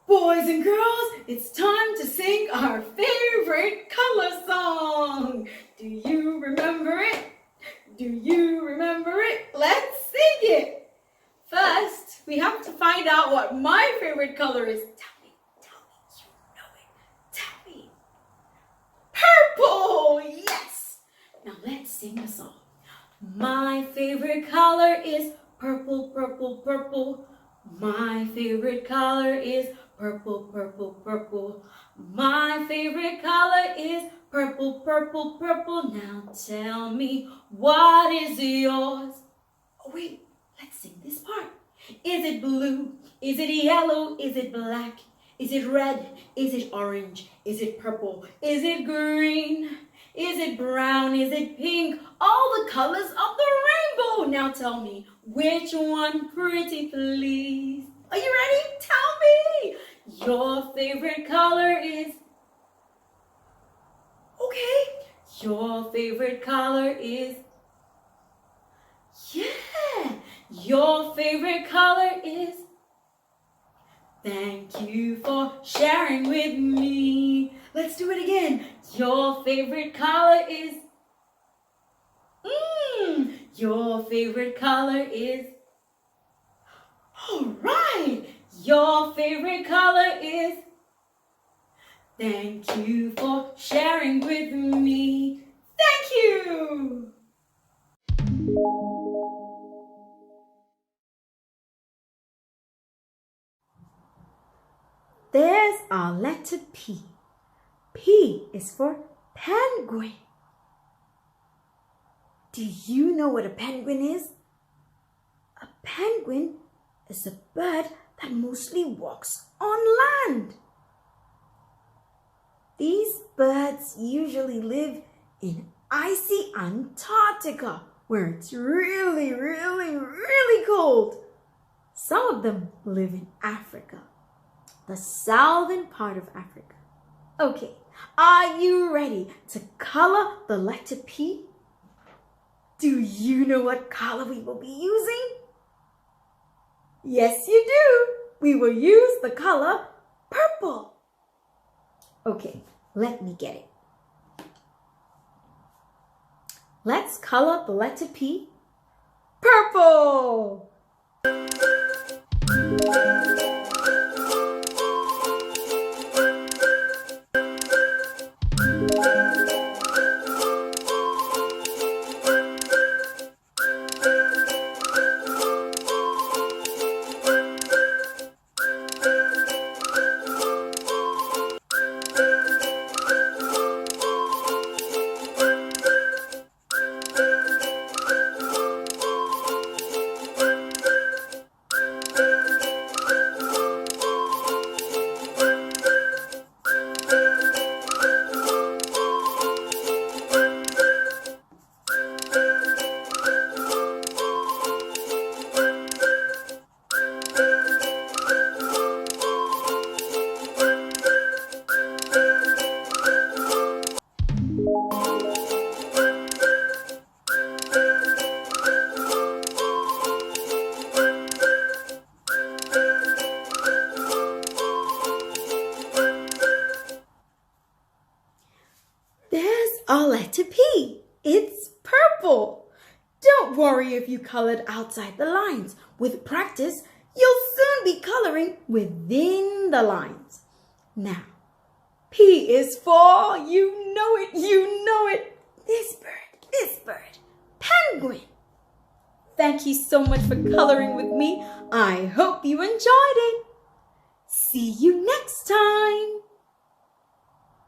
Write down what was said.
Boys and girls, it's time to sing our favorite color song. Do you remember it? Do you remember it? Let's sing it. First, we have to find out what my favorite color is. Tell me, you know it. Tell me. Purple, yes. Now let's sing the song. My favorite color is purple, purple, purple. My favorite color is purple, purple, purple. My favorite color is purple, purple, purple. Now tell me, what is yours? Oh wait, let's sing this part. Is it blue? Is it yellow? Is it black? Is it red? Is it orange? Is it purple? Is it green? Is it brown? Is it pink? All the colors of the rainbow. Now tell me, which one, pretty please? Are you ready? Tell me. Your favorite color is... Okay. Your favorite color is... Yeah. Your favorite color is... Thank you for sharing with me. Let's do it again. Your favorite color is... Your favorite color is... All right. Your favorite color is... Thank you for sharing with me. Thank you. There's our letter P. P is for penguin. Do you know what a penguin is? A penguin is a bird that mostly walks on land. These birds usually live in icy Antarctica, where it's really, really, really cold. Some of them live in Africa, the southern part of Africa. Okay, are you ready to color the letter P? Do you know what color we will be using? Yes, you do. We will use the color purple. Okay, let me get it. Let's color the letter P purple. Our letter P. It's purple. Don't worry if you colored outside the lines. With practice, you'll soon be coloring within the lines. Now, P is for, you know it, this bird, penguin. Thank you so much for coloring with me. I hope you enjoyed it. See you next time.